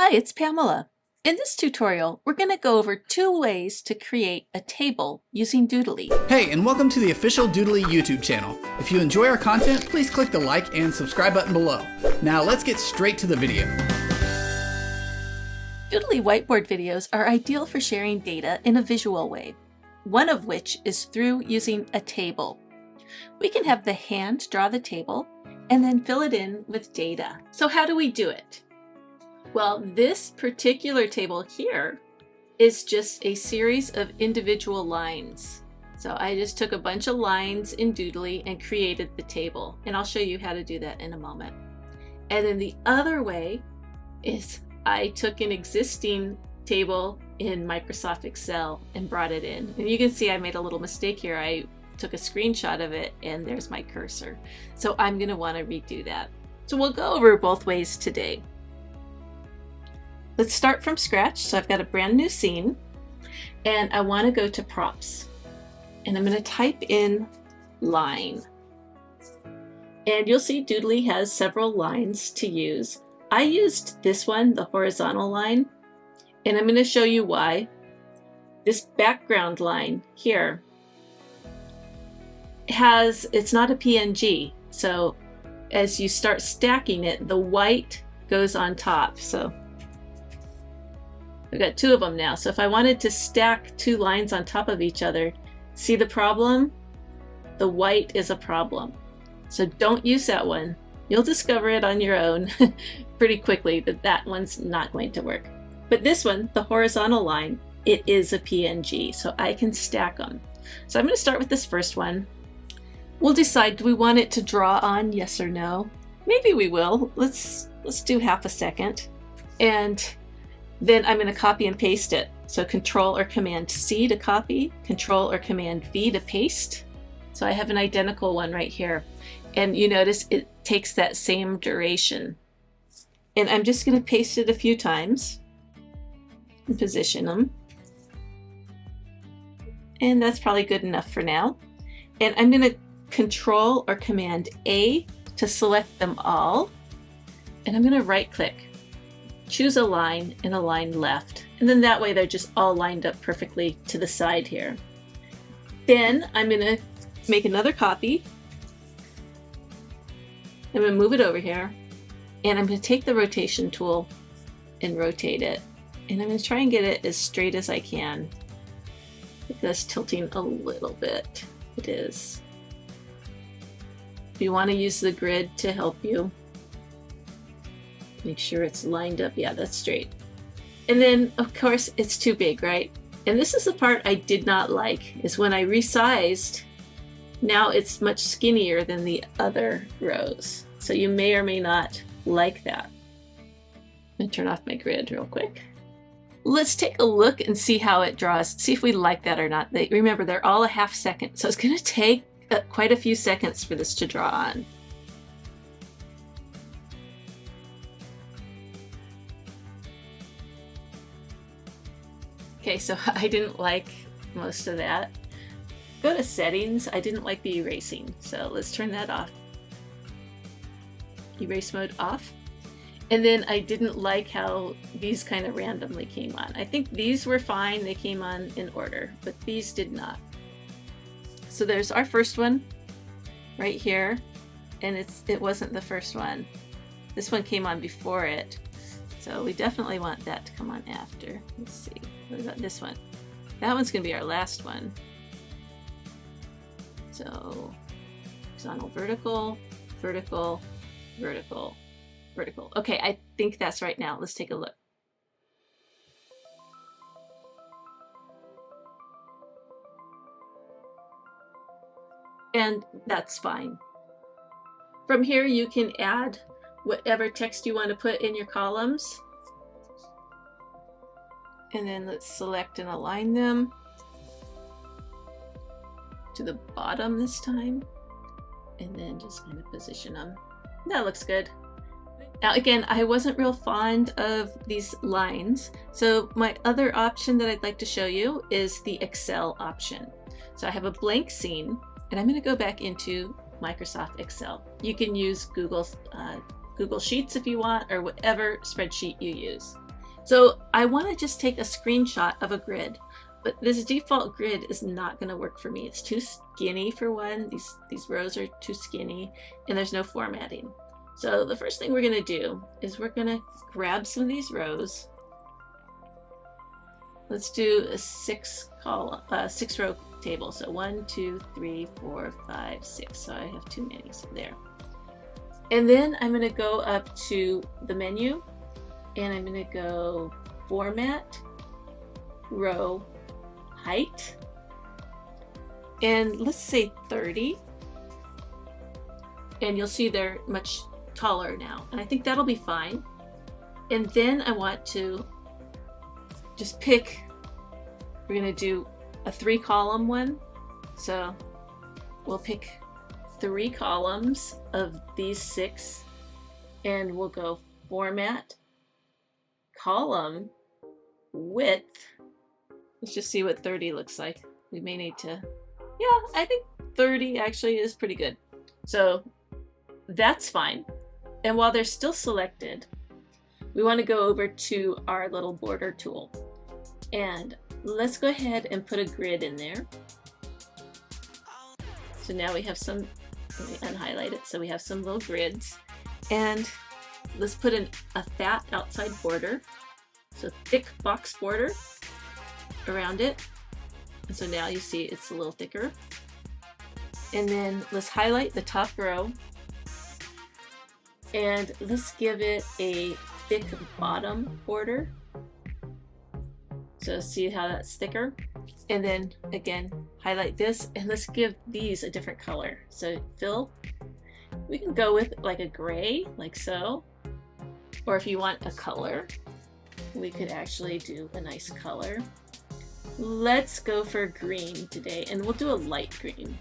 Hi, it's Pamela. In this tutorial, we're going to go over 2 ways to create a table using Doodly. Hey, and welcome to the official Doodly YouTube channel. If you enjoy our content, please click the like and subscribe button below. Now let's get straight to the video. Doodly whiteboard videos are ideal for sharing data in a visual way, one of which is through using a table. We can have the hand draw the table and then fill it in with data. So how do we do it? Well, this particular table here is just a series of individual lines. So I just took a bunch of lines in Doodly and created the table, and I'll show you how to do that in a moment. And then the other way is I took an existing table in Microsoft Excel and brought it in. And you can see I made a little mistake here. I took a screenshot of it and there's my cursor. So I'm going to want to redo that. So we'll go over both ways today. Let's start from scratch. So I've got a brand new scene and I want to go to props and I'm going to type in line. And you'll see Doodly has several lines to use. I used this one, the horizontal line, and I'm going to show you why. This background line here it's not a PNG. So as you start stacking it, the white goes on top. So I've got 2 of them now. So if I wanted to stack 2 lines on top of each other, see the problem? The white is a problem. So don't use that one. You'll discover it on your own pretty quickly that that one's not going to work. But this one, the horizontal line, it is a PNG, so I can stack them. So I'm going to start with this first one. We'll decide, do we want it to draw on, yes or no? Maybe we will. Let's do half a second. And then I'm going to copy and paste it. So Control or Command C to copy, Control or Command V to paste. So I have an identical one right here. And you notice it takes that same duration. And I'm just going to paste it a few times and position them. And that's probably good enough for now. And I'm going to Control or Command A to select them all. And I'm going to right click, choose a line and a line left. And then that way they're just all lined up perfectly to the side here. Then I'm going to make another copy. I'm going to move it over here and I'm going to take the rotation tool and rotate it. And I'm going to try and get it as straight as I can. That's tilting a little bit. It is. If you want to use the grid to help you, make sure it's lined up. Yeah, that's straight. And then of course it's too big, right? And this is the part I did not like, is when I resized, now it's much skinnier than the other rows. So you may or may not like that. I'm going to turn off my grid real quick. Let's take a look and see how it draws. See if we like that or not. Remember, they're all a half second. So it's going to take quite a few seconds for this to draw on. Okay, so I didn't like most of that. Go to settings. I didn't like the erasing, so let's turn that off. Erase mode off. And then I didn't like how these kind of randomly came on. I think these were fine, they came on in order, but these did not. So there's our first one right here, and it wasn't the first one. This one came on before it, so we definitely want that to come on after. Let's see, what about this one? That one's gonna be our last one. So horizontal, vertical, vertical, vertical, vertical. Okay, I think that's right now. Let's take a look. And that's fine. From here you can add whatever text you want to put in your columns. And then let's select and align them to the bottom this time. And then just kind of position them. That looks good. Now again, I wasn't real fond of these lines. So my other option that I'd like to show you is the Excel option. So I have a blank scene and I'm going to go back into Microsoft Excel. You can use Google Sheets if you want, or whatever spreadsheet you use. So I want to just take a screenshot of a grid, but this default grid is not going to work for me. It's too skinny for one. These rows are too skinny and there's no formatting. So the first thing we're going to do is we're going to grab some of these rows. Let's do a 6-row table. So 1, 2, 3, 4, 5, 6. So I have too many, so there. And then I'm going to go up to the menu and I'm going to go Format, Row, Height, and let's say 30. And you'll see they're much taller now. And I think that'll be fine. And then I want to just pick, we're going to do a 3-column one. So we'll pick 3 columns of these 6 and we'll go Format, Column, Width. Let's just see what 30 looks like. We may need to, yeah, I think 30 actually is pretty good. So that's fine. And while they're still selected, we want to go over to our little border tool. And let's go ahead and put a grid in there. So now we have some, let me unhighlight it, so we have some little grids. And let's put a fat outside border. So thick box border around it. And so now you see it's a little thicker. And then let's highlight the top row. And let's give it a thick bottom border. So see how that's thicker? And then again, highlight this and let's give these a different color. So fill, we can go with like a gray, like so. Or if you want a color, we could actually do a nice color. Let's go for green today and we'll do a light green.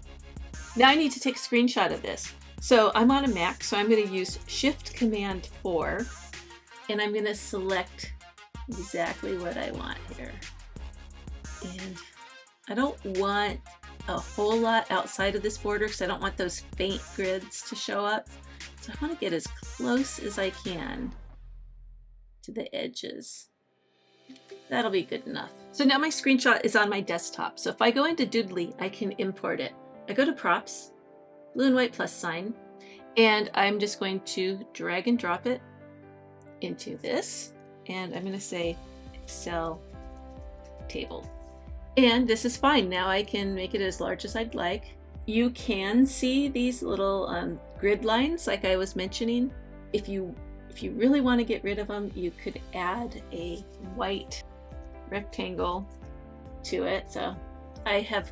Now I need to take a screenshot of this. So I'm on a Mac, so I'm going to use Shift-Command-4 and I'm going to select exactly what I want here. And I don't want a whole lot outside of this border because I don't want those faint grids to show up. So I want to get as close as I can to the edges. That'll be good enough. So now my screenshot is on my desktop. So if I go into Doodly, I can import it. I go to Props, blue and white plus sign, and I'm just going to drag and drop it into this. And I'm going to say Excel table. And this is fine. Now I can make it as large as I'd like. You can see these little grid lines like I was mentioning. If you really want to get rid of them, you could add a white rectangle to it. So I have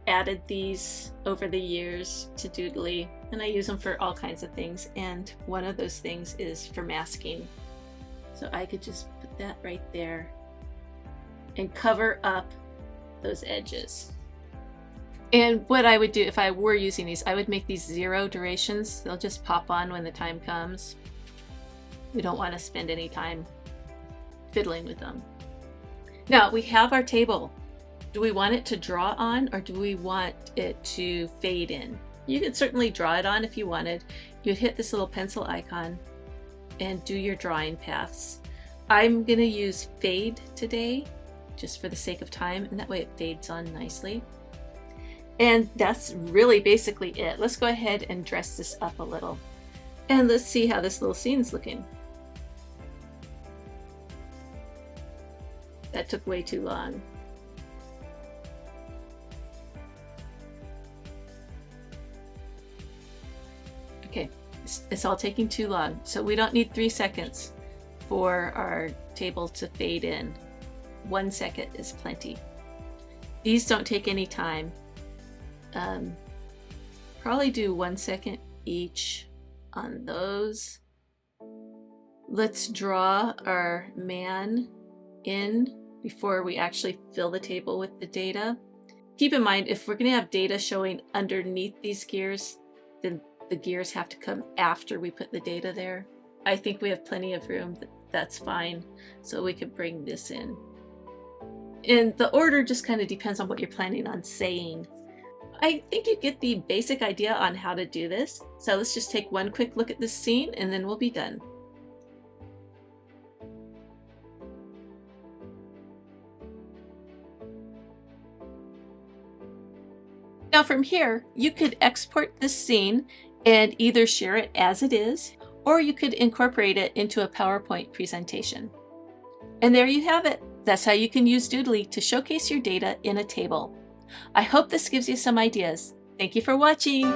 added these over the years to Doodly and I use them for all kinds of things. And one of those things is for masking. So I could just put that right there and cover up those edges. And what I would do if I were using these, I would make these 0 durations. They'll just pop on when the time comes. We don't want to spend any time fiddling with them. Now we have our table. Do we want it to draw on or do we want it to fade in? You could certainly draw it on if you wanted. You'd hit this little pencil icon and do your drawing paths. I'm going to use fade today just for the sake of time, and that way it fades on nicely. And that's really basically it. Let's go ahead and dress this up a little. And let's see how this little scene's looking. That took way too long. Okay, it's all taking too long. So we don't need 3 seconds for our table to fade in. 1 second is plenty. These don't take any time. Probably do 1 second each on those. Let's draw our man in before we actually fill the table with the data. Keep in mind, if we're going to have data showing underneath these gears, then the gears have to come after we put the data there. I think we have plenty of room. That's fine. So we could bring this in. And the order just kind of depends on what you're planning on saying. I think you get the basic idea on how to do this. So let's just take one quick look at this scene and then we'll be done. Now from here, you could export this scene and either share it as it is, or you could incorporate it into a PowerPoint presentation. And there you have it. That's how you can use Doodly to showcase your data in a table. I hope this gives you some ideas. Thank you for watching.